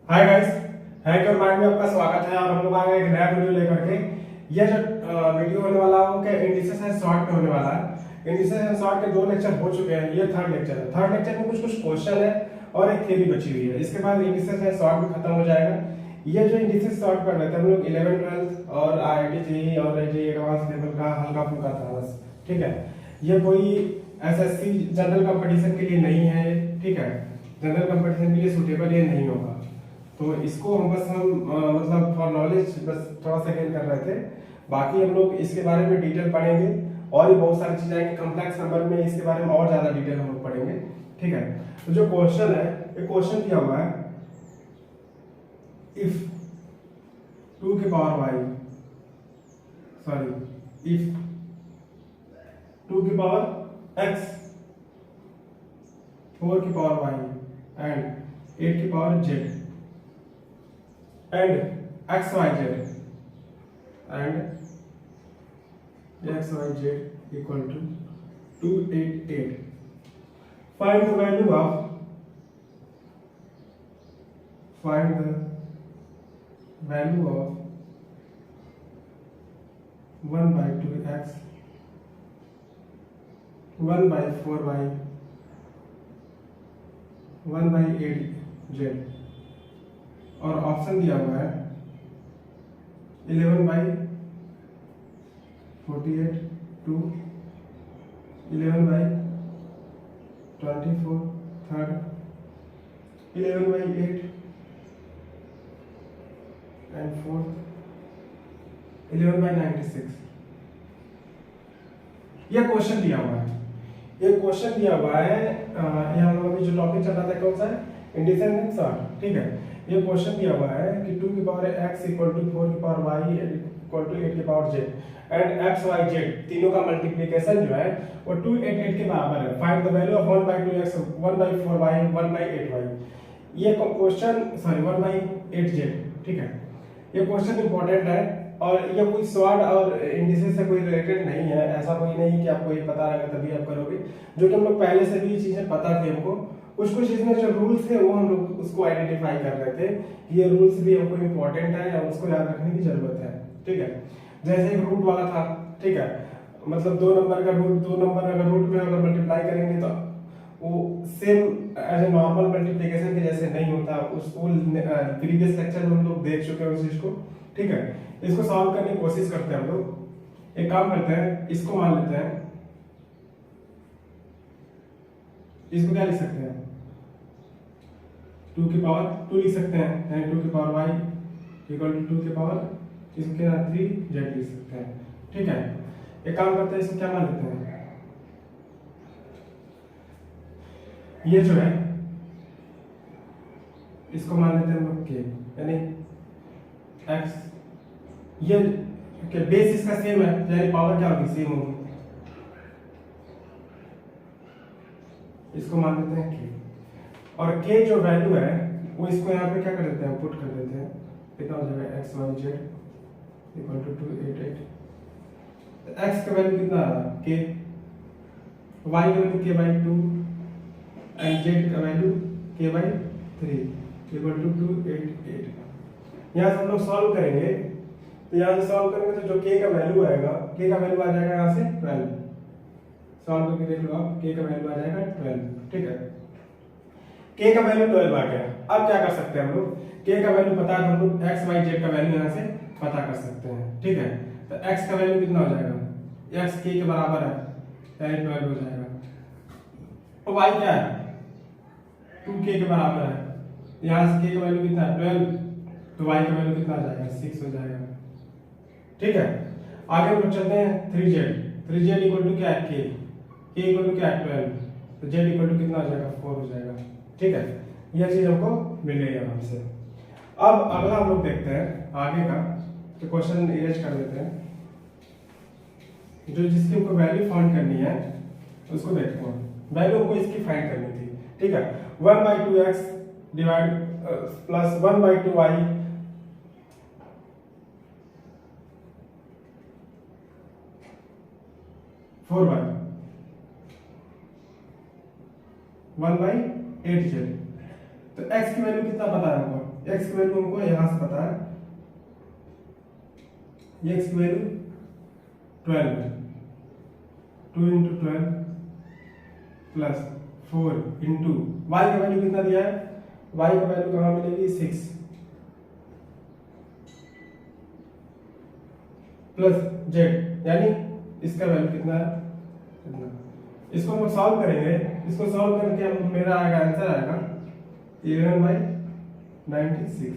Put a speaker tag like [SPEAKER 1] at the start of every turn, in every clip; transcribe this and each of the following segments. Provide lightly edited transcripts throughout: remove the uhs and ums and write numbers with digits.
[SPEAKER 1] Hi guys, hack your mind में आपका स्वागत है। और हम लोग आ गए एक नया वीडियो लेकर के। ये जो वीडियो होने वाला है वो क्या इंडिसेस एंड सॉर्ट में होने वाला है। इंडिसेस एंड सॉर्ट के 2 लेक्चर हो चुके हैं, ये थर्ड लेक्चर है। थर्ड लेक्चर में कुछ कुछ क्वेश्चन है और एक थ्योरी बची हुई है। इसके बाद इंडिसेस एंड सॉर्ट भी खत्म हो जाएगा। ये जो इंडिसेस सॉर्ट कर रहे थे हम लोग 11 12 और IIT जेईई और जेईई एडवांस लेवल का हल्का फुल्का था बस, ठीक है। ये कोई एसएससी जनरल कंपटीशन के लिए नहीं है, ठीक है। जनरल कंपटीशन के लिए सूटेबल ये नहीं होगा। तो इसको हम मतलब फॉर नॉलेज बस थोड़ा सा गेन कर रहे थे। बाकी हम लोग इसके बारे में डिटेल पढ़ेंगे और भी बहुत सारी चीजें आएंगी कॉम्प्लेक्स नंबर में। इसके बारे में और ज्यादा डिटेल हम लोग पढ़ेंगे, ठीक है। तो जो क्वेश्चन है, ये क्वेश्चन दिया हुआ है, इफ 2 की पावर वाई सॉरी इफ 2 की पावर x 4 की पावर वाई एंड 8 की power z and x y z equal to 288. Find the value of 1 by 2x 1 by 4y 1 by 8z और ऑप्शन दिया हुआ है 11 by 48 two 11 by 24 third 11 by 8 and fourth 11 by 96। यह question दिया हुआ है। ये क्वेश्चन दिया हुआ है यहाँ अभी जो टॉपिक चल रहा था कौन सा है, इंडिसेस एंड सॉर्ट, ठीक है। ये क्वेश्चन दिया हुआ है कि 2 की पावर x इक्वल टू 4 की पावर y इक्वल टू 8 की power z and x y z तीनों का मल्टीप्लिकेशन जो है वो 288 के बराबर है। Find the value of 1 by 2x 1 by 4y 1 by 8y। ये क्वेश्चन सॉरी 1 by 8z, ठीक है। ये क्वेश्चन इंपॉर्टेंट है और ये कोई सॉर्ट और इंडिसेस से कोई रिलेटेड नहीं है। ऐसा कोई नहीं कि आपको ये पता रहेगा तभी आप करोगे, जो कि हम लोग पहले से भी ये चीजें पता थी हमको। कुछ कुछ इसमें जो रूल्स है वो हम लोग उसको आइडेंटिफाई कर रहे थे कि ये रूल्स भी हमको इम्पोर्टेंट है और उसको याद रखने की जरूरत है, ठीक है। जैसे एक रूट वाला था, ठीक है, मतलब 2 नंबर का रूट, 2 नंबर अगर रूट में अगर मल्टीप्लाई करेंगे तो वो same as a normal multiplication के जैसे नहीं होता। उसको प्रीवियस लेक्चर में हम लोग देख चुके हैं उस चीज को, ठीक है। इसको सॉल्व करने की कोशिश करते हैं हम लोग। एक काम करते हैं, इसको मान लेते हैं, इसको क्या लिख सकते हैं 2 की पावर 2 लिख सकते हैं, यानी 2 की पावर y इक्वल टू 2 की पावर इसको क्या 3z लिख सकते हैं, ठीक है। एक काम करते हैं, इसको क्या मान लेते हैं, ये जो है इसको मान लेते हैं हम लोग k, यानी x, ये के बेस इसका सेम है यानी पावर क्या होगी सेम होगी। इसको मान लेते हैं k और k जो वैल्यू है वो इसको यहाँ पे क्या कर देते हैं पुट कर देते हैं, कितना हो जाएगा x y z equal to 288। x का वैल्यू कितना आ रहा k, y का value k by 2 and z का value k by 3 equal to 288। यहाँ से हम लोग सॉल्व करेंगे, तो यहाँ से सॉल्व करेंगे तो जो k का वैल्यू आएगा, k का वैल्यू आ जाएगा यहाँ से 12। सॉल्व करके देख लो आप, k का वैल्यू आ जाएगा 12, ठीक है। k का वैल्यू 12 आ गया। अब क्या कर सकते हैं हम लोग, k का वैल्यू पता है तो हम लोग x y z का वैल्यू यहाँ से पता कर सकते हैं, ठीक है। तो x का वैल्यू कितना हो जाएगा, x k के बराबर है यानी 12 हो जाएगा। और y क्या है 2k के बराबर है, यहाँ से k का वैल्यू कितना है 12, तो y का वैल्यू कितना आ जाएगा 6 हो जाएगा, ठीक है। आगे हम लोग चलते हैं 3z इक्वल टू क्या है k इक्वल टू क्या है 12, तो z इक्वल टू कितना हो जाएगा 4 हो जाएगा, ठीक है। यह चीज हमको मिल गई आराम से। अब अगला हम लोग देखते हैं आगे का, तो क्वेश्चन इरेज कर देते हैं। जो जिसकी हमको वैल्यू फाइंड करनी है उसको देखते हैं। वैल्यू हमको इसकी फाइंड करनी थी, ठीक है। 1 by 2x divide plus 1 by 2y 4y 1 by 8z। तो x की वैल्यू कितना पता है हमको, एक्स की वैल्यू हमको यहाँ से पता है, एक्स की वैल्यू 12 है, 2 इंटू 12 प्लस 4 इंटू वाई का वैल्यू कितना दिया है, वाई का वैल्यू कहाँ मिलेगी 6 प्लस जेड, यानी इसका वैल्यू कितना है, कितना। इसको हम सॉल्व करेंगे, इसको सॉल्व करके हम मेरा आएगा आंसर आएगा 11/96,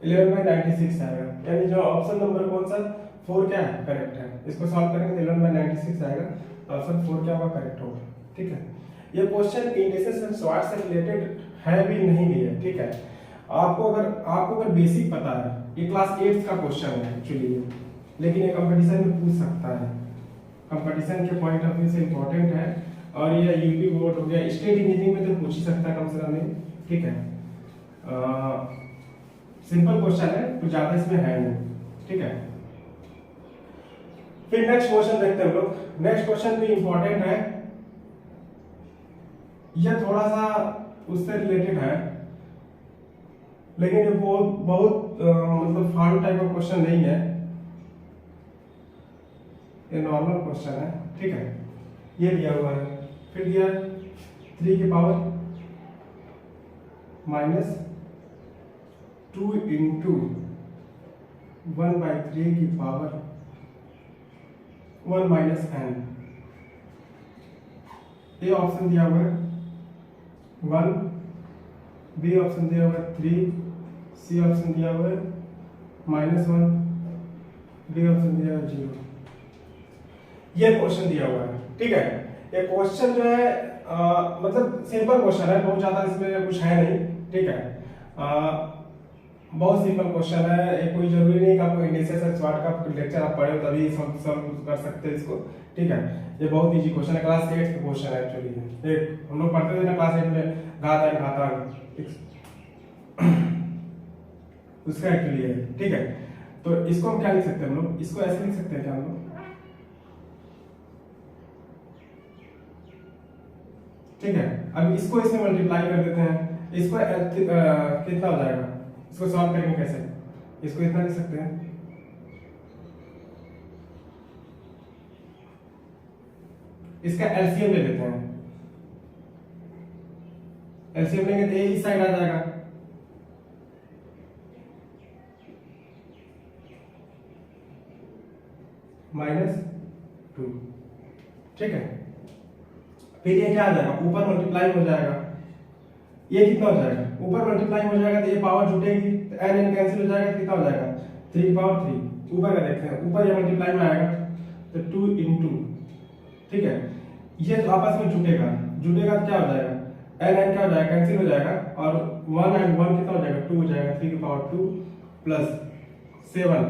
[SPEAKER 1] 11/96 आएगा, यानी जो ऑप्शन नंबर कौन सा 4 क्या है, करेक्ट है। इसको सॉल्व करेंगे तो 11/96 आएगा, ऑप्शन 4 क्या होगा, करेक्ट होगा। ठीक है, ये क्वेश्चन इंडिसेस एंड सॉर्ट से रिलेटेड है भी नहीं भी है। ठीक है, आपको अगर बेसिक पता है, ये क्लास 8 का क्वेश्चन है एक्चुअली, लेकिन ये कंपटीशन में पूछ सकता है, कंपटीशन के पॉइंट ऑफ व्यू से इंपॉर्टेंट है, और ये यूपी बोर्ड हो गया, स्टेट इंजीनियरिंग में तो पूछ ही सकता है कम से कम। ठीक है, सिंपल क्वेश्चन है, कुछ ज्यादा इसमें है नहीं। ठीक है, फिर नेक्स्ट क्वेश्चन देखते हैं हम लोग। नेक्स्ट क्वेश्चन भी इंपॉर्टेंट है, यह थोड़ा सा उससे रिलेटेड है, लेकिन ये बहुत मतलब फालतू टाइप का क्वेश्चन नहीं है, ये नॉर्मल क्वेश्चन है। ठीक है, ये दिया हुआ है, फिर दिया 3 की पावर -2 इंटू 1/3 की power 1 minus n, A option दिया हुआ है 1, बी ऑप्शन दिया हुआ है 3, सी ऑप्शन दिया हुआ है -1, डी ऑप्शन दिया हुआ है 0। ये क्वेश्चन दिया हुआ है। ठीक है, ये क्वेश्चन जो है मतलब सिंपल क्वेश्चन है, बहुत ज्यादा इसमें कुछ है नहीं। ठीक है, बहुत सिंपल क्वेश्चन है, ये कोई जरूरी नहीं कि आपको इंडिसेस एंड सॉर्ट का लेक्चर आप पढ़े हो तभी सॉल्व कर सकते हैं इसको। ठीक है, ये बहुत इजी क्वेश्चन है, क्लास 8 का क्वेश्चन है एक्चुअली। एक हम लोग पढ़ते थे ना क्लास 8 में, घातांक उसका एक्चुअली है। ठीक है, तो इसको हम क्या लिख सकते हैं, हम लोग इसको ऐसे लिख सकते हैं क्या हम लोग, ठीक है। अब इसको इसमें मल्टीप्लाई कर देते हैं, इसको कितना हो जाएगा, इसको सॉल्व करेंगे कैसे, इसको इतना लिख सकते हैं, इसका एलसीएम ले लेते हैं, एलसीएम लेंगे तो ये इस साइड आ जाएगा, -2। ठीक है, फिर ये क्या आ जाएगा, ऊपर मल्टीप्लाई हो जाएगा, ये कितना हो जाएगा, ऊपर मल्टीप्लाई हो जाएगा तो ये पावर जुटेगी तो n कैंसिल हो जाएगा, कितना हो जाएगा 3 की पावर 3। ऊपर का देखते हैं, ऊपर ये मल्टीप्लाई में आएगा तो 2 इंटू, ठीक है, ये तो आपस में जुटेगा, जुटेगा तो क्या हो जाएगा, n क्या हो जाएगा, कैंसिल हो जाएगा, और 1 and 1 कितना हो जाएगा, 2 हो जाएगा, 3 की पावर 2 प्लस 7,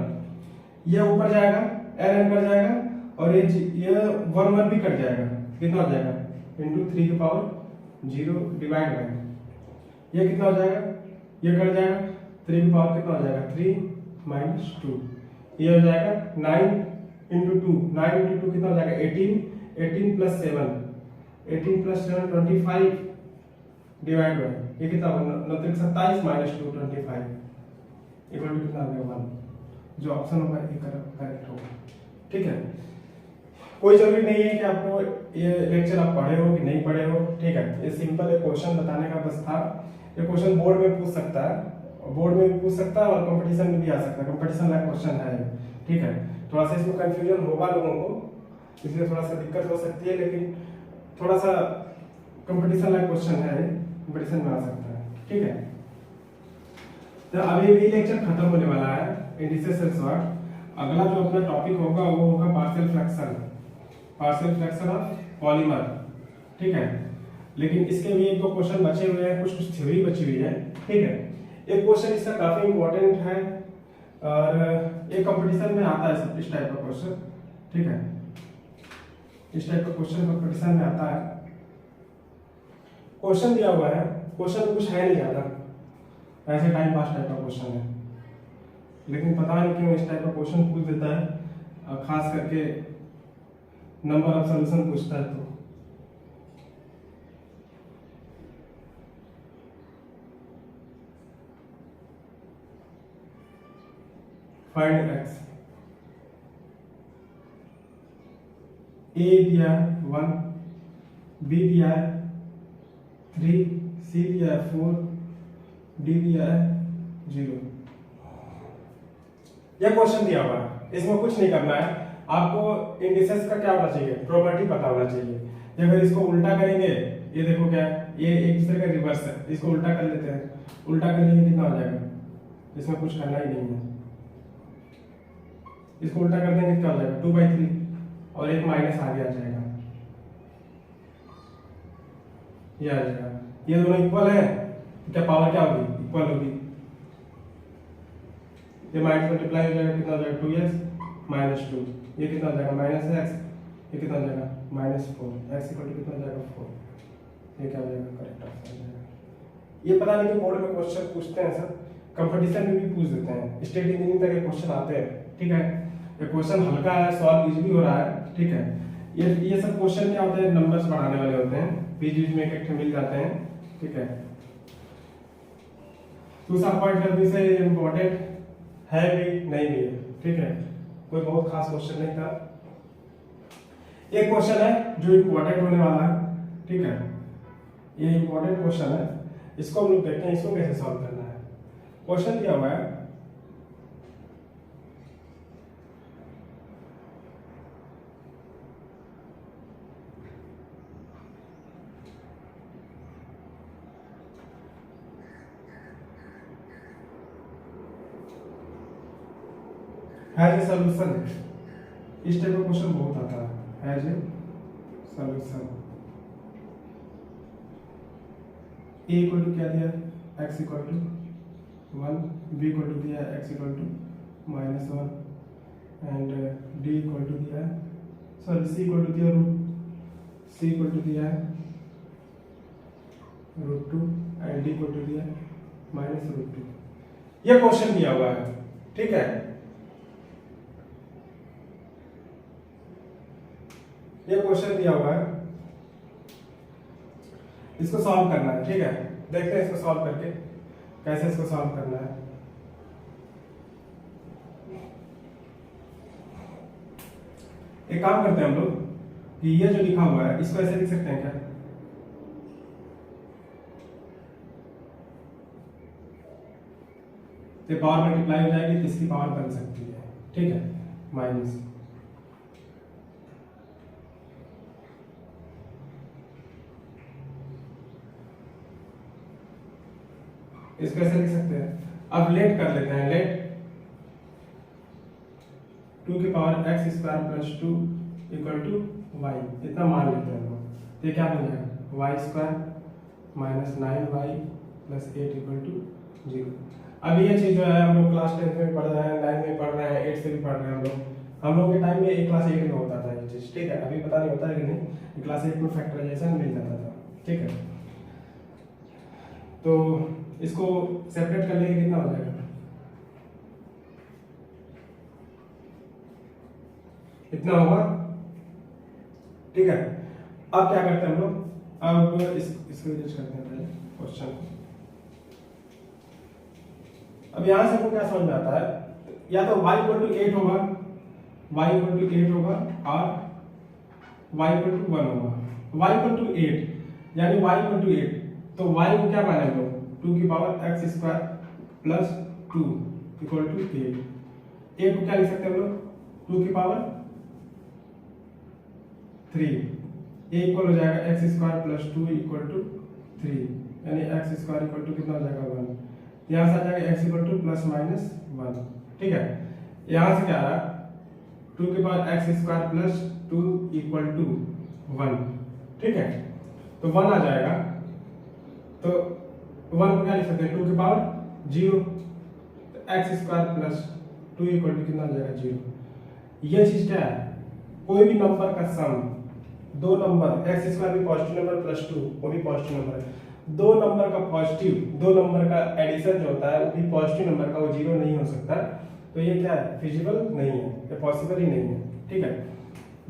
[SPEAKER 1] ये ऊपर जाएगा, n कर जाएगा, और ये 1 1 भी कट जाएगा, कितना हो जाएगा, इंटू 3 की पावर 0 डिवाइड बाय, ये कितना हो जाएगा, ये कट जाएगा, 3 की पावर कितना हो जाएगा, 3 - 2, ये हो जाएगा 9 इंटू 2, 9 इंटू 2 कितना हो जाएगा 18, 18 प्लस 7, 18 प्लस 7 25 डिवाइड बाय, ये कितना होगा 27 - 2 25 इक्वल टू कितना आ गया 1, जो ऑप्शन होगा ये करेक्ट होगा। ठीक है, कोई जरूरी नहीं है कि आपको ये लेक्चर आप पढ़े हो कि नहीं पढ़े हो। ठीक है, ये सिंपल एक क्वेश्चन बताने का बस था, ये क्वेश्चन बोर्ड में पूछ सकता है, बोर्ड में भी पूछ सकता है और कंपटीशन में भी आ सकता है, कंपटीशन लायक क्वेश्चन है। ठीक है, थोड़ा सा इसमें कंफ्यूजन होगा लोगों को, इसलिए थोड़ा सा दिक्कत हो सकती है, लेकिन थोड़ा सा कंपटीशन लायक क्वेश्चन है, कंपटीशन में आ सकता है। ठीक है, तो अभी ये लेक्चर खत्म होने वाला है इंडिसेस एंड सॉर्ट। अगला जो अपना टॉपिक होगा वो होगा पार्शियल फ्रैक्शन ऑफ पॉलीमर। ठीक है, लेकिन इसके भी एक दो क्वेश्चन बचे हुए हैं, कुछ थ्योरी बची हुई है। ठीक है, एक क्वेश्चन इसका काफी इंपॉर्टेंट है और ये कंपटीशन में आता है, इस टाइप का क्वेश्चन। ठीक है, इस टाइप का क्वेश्चन कंपटीशन में आता है। क्वेश्चन दिया हुआ है, क्वेश्चन में कुछ है नहीं ज्यादा, ऐसे टाइम पास टाइप का क्वेश्चन है, लेकिन पता नहीं क्यों इस टाइप का क्वेश्चन पूछ देता है, खास करके नंबर ऑफ सॉल्यूशन पूछता है। तो फाइंड एक्स। ए दिया 1, बी दिया 3, सी दिया 4, डी दिया 0। यह क्वेश्चन दिया हुआ है, इसमें कुछ नहीं करना है आपको। इंडिसेस का क्या होना चाहिए, प्रॉपर्टी पता होना चाहिए। अगर इसको उल्टा करेंगे, ये देखो क्या है, ये एक दूसरे का रिवर्स है, इसको उल्टा कर लेते हैं। उल्टा कर लेंगे कितना हो जाएगा, इसमें कुछ करना ही नहीं है। इसको उल्टा कर देंगे क्या हो जाएगा 2/3 और एक माइनस आगे आ जाएगा, ये आ जाएगा। ये दोनों इक्वल है, क्या पावर क्या होगी, इक्वल होगी। ये माइनस मल्टीप्लाई हो जाएगा, कितना हो जाएगा 2x - 2। ये कितना हो जाएगा -x, ये कितना हो जाएगा -4। x इक्वल टू कितना हो जाएगा 4। ये क्या हो जाएगा, करेक्ट आंसर हो जाएगा। ये पता नहीं कि बोर्ड में क्वेश्चन पूछते हैं सर, कंपटीशन में भी पूछ देते हैं, स्टेट इंजीनियरिंग तक ये क्वेश्चन आते हैं। ठीक है, ये क्वेश्चन हल्का है, सॉल्व इजीली हो रहा है। ठीक है, ये सब क्वेश्चन क्या होते हैं, नंबर्स बढ़ाने वाले होते हैं, बीच में एक मिल जाते हैं। ठीक है, दूसरा पॉइंट जल्दी से इम्पोर्टेंट है भी नहीं भी है। ठीक है, कोई बहुत खास क्वेश्चन नहीं था। एक क्वेश्चन है जो इम्पोर्टेंट होने वाला है। ठीक है, ये इम्पोर्टेंट क्वेश्चन है, इसको हम लोग देखते हैं इसको कैसे सॉल्व करना है। क्वेश्चन दिया हुआ है, हैज ए सॉल्यूशन। इस टाइप का क्वेश्चन बहुत आता है, has a solution. A equal to क्या दिया, x equal to 1, B equal to दिया x equal to -1 and D equal to दिया है, सॉरी सी इक्वल टू दिया सी इक्वल टू दिया है √2 एंड डी इक्वल टू दिया है -√2। ये क्वेश्चन दिया हुआ है। ठीक है, ये क्वेश्चन दिया हुआ है, इसको सॉल्व करना है। ठीक है, देखते हैं इसको सॉल्व करके कैसे इसको सॉल्व करना है। एक काम करते हैं हम लोग कि ये जो लिखा हुआ है इसको ऐसे लिख सकते हैं क्या, तो पावर मल्टीप्लाई हो जाएगी तो इसकी पावर बन सकती है। ठीक है, माइनस इसको ऐसे लिख सकते हैं। अब लेट कर लेते हैं, लेट 2 की power x square plus 2 equal to y, इतना मान लेते हैं हम। तो ये क्या बन जाएगा, y square minus 9y plus 8 equal to 0। अब ये चीज जो है हम लोग क्लास 10 में पढ़ रहे हैं, 9 में पढ़ रहे हैं, 8 से भी पढ़ रहे हैं हम लोग के टाइम में एक क्लास 8 में होता था ये चीज। ठीक है, अभी पता नहीं होता है कि नहीं, क्लास 8 में फैक्टराइजेशन मिल जाता था। ठीक है, तो इसको सेपरेट कर लेंगे कितना हो जाएगा, इतना होगा। ठीक है, अब क्या करते हैं हम लोग, अब इसको यूज करते हैं पहले क्वेश्चन को। अब यहां से हमको क्या समझ में आता है, या तो y इक्वल टू 8 होगा, y इक्वल टू 8 होगा और y इक्वल टू 1 होगा। y इक्वल टू 8 यानी y इक्वल टू 8, तो y को क्या माने हम लोग 2 की power x square plus 2 equal to 8। 8 को क्या लिख सकते हैं हम लोग 2 की पावर 3। a इक्वल हो जाएगा x square plus 2 equal to 3 यानी x स्क्वायर इक्वल टू कितना हो जाएगा 1। यहाँ से आ जाएगा x equal two plus minus 1। ठीक है, यहाँ से क्या आ रहा 2 की power x square plus 2 equal to 1। ठीक है, तो 1 आ जाएगा, तो 1 को क्या लिख सकते हैं 2 की पावर 0, तो x square plus 2 equal to कितना हो जाएगा 0। ये चीज क्या है, कोई भी नंबर का सम, दो नंबर x स्क्वायर भी पॉजिटिव नंबर प्लस 2 वो भी पॉजिटिव नंबर है, दो नंबर का पॉजिटिव, दो नंबर का एडिशन जो होता है वो भी पॉजिटिव नंबर का, वो 0 नहीं हो सकता। तो ये क्या है, फिजिबल नहीं है, ये पॉसिबल ही नहीं है। ठीक है,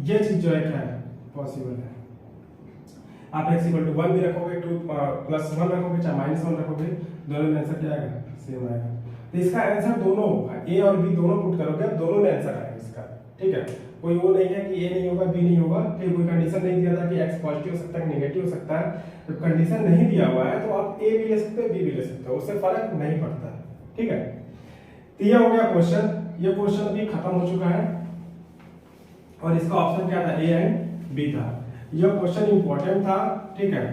[SPEAKER 1] ये चीज जो है क्या है, पॉसिबल है। आप x इक्वल टू 1 भी रखोगे, 2 प्लस 1 रखोगे, चाहे -1 रखोगे, दोनों में आंसर क्या आएगा, सेम आएगा। तो इसका आंसर दोनों होगा, ए और बी दोनों पुट करोगे अब दोनों में आंसर आएगा इसका, ठीक है। कोई वो नहीं है कि ए नहीं होगा बी नहीं होगा, ठीक, कोई कंडीशन नहीं दिया था कि एक्स पॉजिटिव हो सकता है नेगेटिव हो सकता है। जब कंडीशन नहीं दिया हुआ है तो आप ए भी ले सकते हो बी भी ले सकते हो, उससे फर्क नहीं पड़ता है, ठीक है। तो ये हो गया क्वेश्चन, ये क्वेश्चन अभी खत्म हो चुका है और इसका ऑप्शन क्या था, ए एंड बी था। यह क्वेश्चन इंपॉर्टेंट था, ठीक है,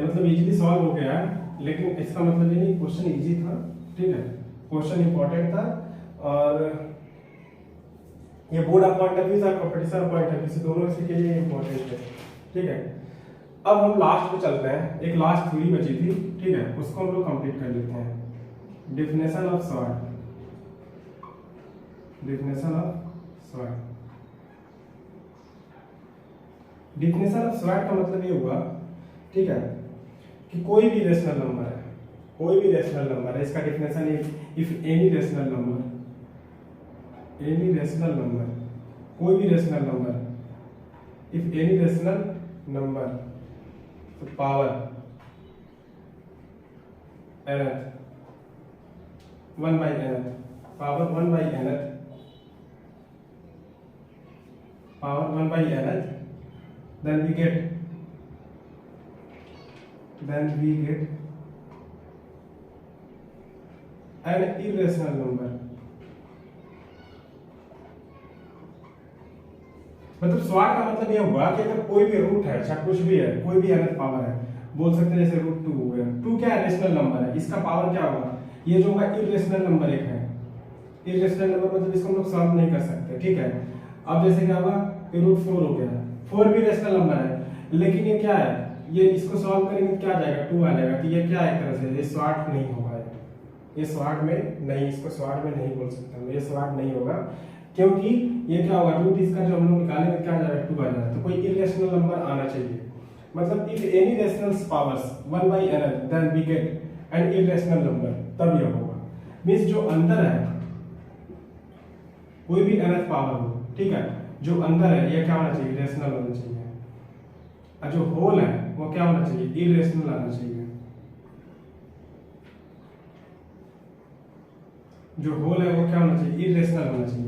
[SPEAKER 1] मतलब इजीली सॉल्व हो गया है, लेकिन इसका मतलब ये नहीं क्वेश्चन इजी था, ठीक है, क्वेश्चन इंपॉर्टेंट था और ये board of point of view और कंपटीशन पॉइंट ऑफ व्यू से दोनों के लिए इंपॉर्टेंट है, ठीक है। अब हम लास्ट पे चलते हैं, एक लास्ट थ्योरी बची थी, ठीक है, उसको हम लोग कंप्लीट कर लेते हैं। Definition of sort, definition of sort, definition of sort का मतलब ये हुआ, ठीक है, कि कोई भी रेशनल नंबर है, कोई भी रेशनल नंबर है, इसका डेफिनेशन है if any rational number, any rational number, कोई भी rational number, if any rational number तो power nth, 1 by nth, power 1 by nth, power 1 by nth, then we get an irrational number, मतलब स्वाट का मतलब यह हुआ कि अगर कोई भी रूट है, चाहे कुछ भी है, कोई भी nth पावर है, बोल सकते हैं जैसे रूट 2 हो गया, 2 क्या है, रेशनल नंबर है, इसका पावर क्या होगा, ये जो होगा इरेशनल नंबर एक है, इरेशनल नंबर मतलब इसको हम लोग सॉल्व नहीं कर सकते, ठीक है। अब जैसे क्या होगा कि रूट 4 हो गया, 4 भी रेशनल नंबर है, लेकिन ये क्या है, ये इसको सॉल्व करेंगे तो क्या आ जाएगा, 2 आ जाएगा, तो ये क्या है, एक तरह से ये स्वाट नहीं होगा, ये स्वाट में नहीं, इसको स्वाट में नहीं बोल सकता, ये स्वाट नहीं होगा, क्योंकि ये क्या होगा, रूट इसका जो हम लोग निकालेंगे क्या आ जाएगा, 2 आ जाएगा, तो कोई इरेशनल नंबर आना चाहिए, मतलब if any rational powers 1 by n then we get an irrational number, तब यह होगा, मींस जो अंदर है कोई भी nth पावर हो, ठीक है, जो अंदर है ये क्या होना चाहिए, रेशनल होना चाहिए, और जो होल है वो क्या होना चाहिए, इरेशनल आना चाहिए, जो होल है वो क्या होना चाहिए, इरेशनल होना चाहिए।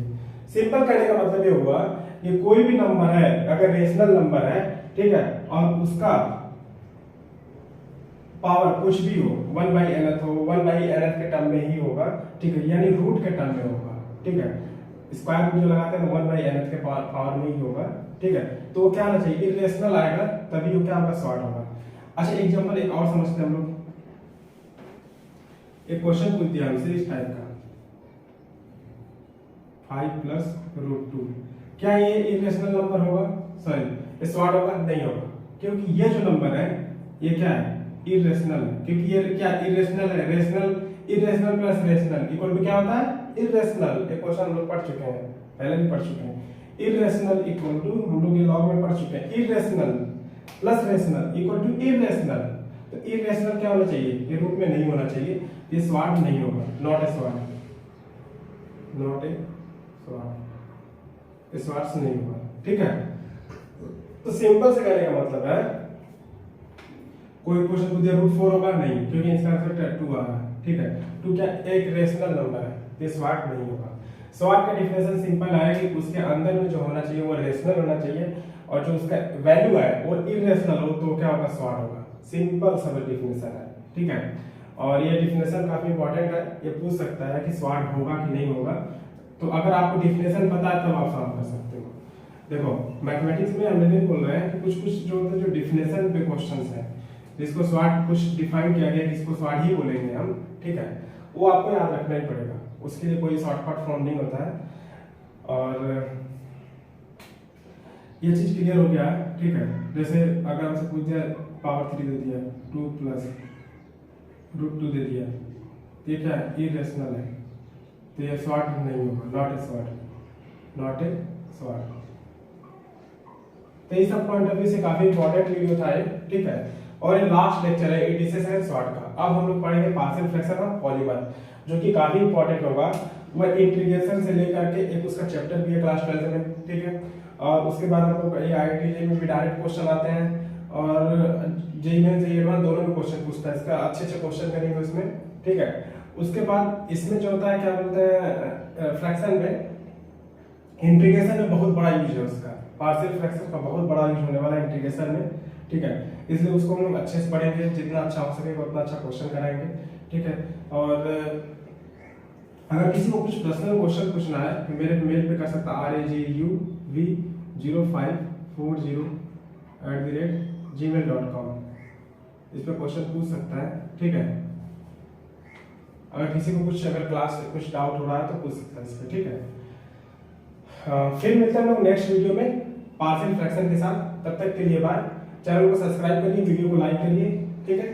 [SPEAKER 1] सिंपल कहने का मतलब ये हुआ कि कोई भी नंबर है अगर रेशनल नंबर है, ठीक है, और उसका पावर कुछ भी हो, 1 by nth हो, 1 by nth के टर्म में ही होगा, ठीक है, यानी रूट के टर्म में होगा, ठीक है, स्क्वायर रूट जो लगाते हैं 1 by nth के पावर में ही होगा, ठीक है, तो क्या आना चाहिए, इरेशनल आएगा, तभी वो क्या होगा, सॉर्ट होगा। अच्छा एग्जांपल एक और समझते हैं हम लोग, एक क्वेश्चन पूछ दिया हमसे इस टाइप का, 5 plus √2, क्या ये इरेशनल नंबर होगा, सॉरी ये सॉर्ट होगा, नहीं होगा, क्योंकि ये जो नंबर है ये क्या है, इरेशनल है, क्योंकि ये क्या इरेशनल है, rational, irrational plus rational equal to क्या होता है, इरेशनल, एक क्वेश्चन हम लोग पढ़ चुके हैं, पहले भी पढ़ चुके हैं, इरेशनल इक्वल टू, हम लोग ये लॉग में पढ़ चुके हैं, irrational plus rational equal to irrational, तो इरेशनल क्या होना चाहिए, ये रूट में नहीं होना चाहिए, ये सॉर्ट नहीं होगा, not a sort, not a sort, इस सॉर्ट से नहीं होगा, ठीक है। तो सिंपल से कहने का मतलब है, कोई क्वेश्चन पूछ दिया रूट 4 होगा, नहीं, क्योंकि इसका आंसर 2 आ रहा है, ठीक है, 2 क्या एक रेशनल नंबर है, ये सॉर्ट नहीं होगा। सॉर्ट का डिफिनेशन सिंपल है कि उसके अंदर में जो होना चाहिए वो रेशनल होना चाहिए, और जो उसका वैल्यू है वो इरेशनल हो तो क्या होगा, सॉर्ट होगा, सिंपल सा डिफिनेशन है, ठीक है। और ये डिफिनेशन काफी इंपॉर्टेंट है, ये पूछ सकता है कि सॉर्ट होगा कि नहीं होगा, तो अगर आपको डिफिनेशन पता है तब आप सॉल्व कर सकते हो। देखो मैथमेटिक्स में हम नहीं बोल रहे हैं कि कुछ कुछ जो होते हैं जो डिफिनेशन पे क्वेश्चंस हैं, जिसको सॉर्ट कुछ डिफाइन किया गया, जिसको सॉर्ट ही बोलेंगे हम, ठीक है, वो आपको याद रखना ही पड़ेगा, उसके लिए कोई शॉर्टकट फॉर्म नहीं होता है। और ये चीज क्लियर हो गया, ठीक है। जैसे अगर हमसे पूछ दिया पावर 3 दे दिया, 2 plus √2 दे दिया, ये क्या है, इरेशनल है, तो ये सॉर्ट नहीं होगा, not a sort, not a sort. तो इस सब पॉइंट ऑफ व्यू से काफी इंपॉर्टेंट वीडियो था ये, ठीक है। और ये लास्ट लेक्चर है एडिशन एंड सॉर्ट का। अब हम लोग पढ़ेंगे पार्शियल फ्रैक्शन ऑफ पॉलीमर, जो कि काफी इंपॉर्टेंट होगा, वह इंटीग्रेशन से लेकर के एक उसका चैप्टर भी है क्लास 12 में, ठीक है। और उसके बाद हम लोग आईआईटी में भी डायरेक्ट क्वेश्चन आते हैं, और जेईई मेंस एडवांस दोनों में क्वेश्चन पूछता है, इसका अच्छे क्वेश्चन करेंगे उसमें, ठीक है। उसके बाद इसमें जो होता है क्या बोलते हैं फ्रैक्शन में, इंटीग्रेशन में बहुत बड़ा यूज है उसका, पार्शियल फ्रैक्शन का बहुत बड़ा यूज होने वाला है इंटीग्रेशन में, ठीक है। इसलिए उसको हम लोग अच्छे से पढ़ेंगे, जितना अच्छा हो सके उतना अच्छा क्वेश्चन कराएंगे, ठीक है। और अगर किसी को कुछ पर्सनल क्वेश्चन पूछना है तो मेरे मेल पे कर सकता है raguv0540@gmail.com, इस पर क्वेश्चन पूछ सकता है, ठीक है। अगर किसी को कुछ अगर क्लास कुछ डाउट हो रहा है तो पूछ सकता है इस पर, ठीक है। फिर मिलते हैं हम लोग नेक्स्ट वीडियो में पार्शियल फ्रैक्शन के साथ। तब तक के लिए बाय। चैनल को सब्सक्राइब करिए, वीडियो को लाइक करिए, ठीक है।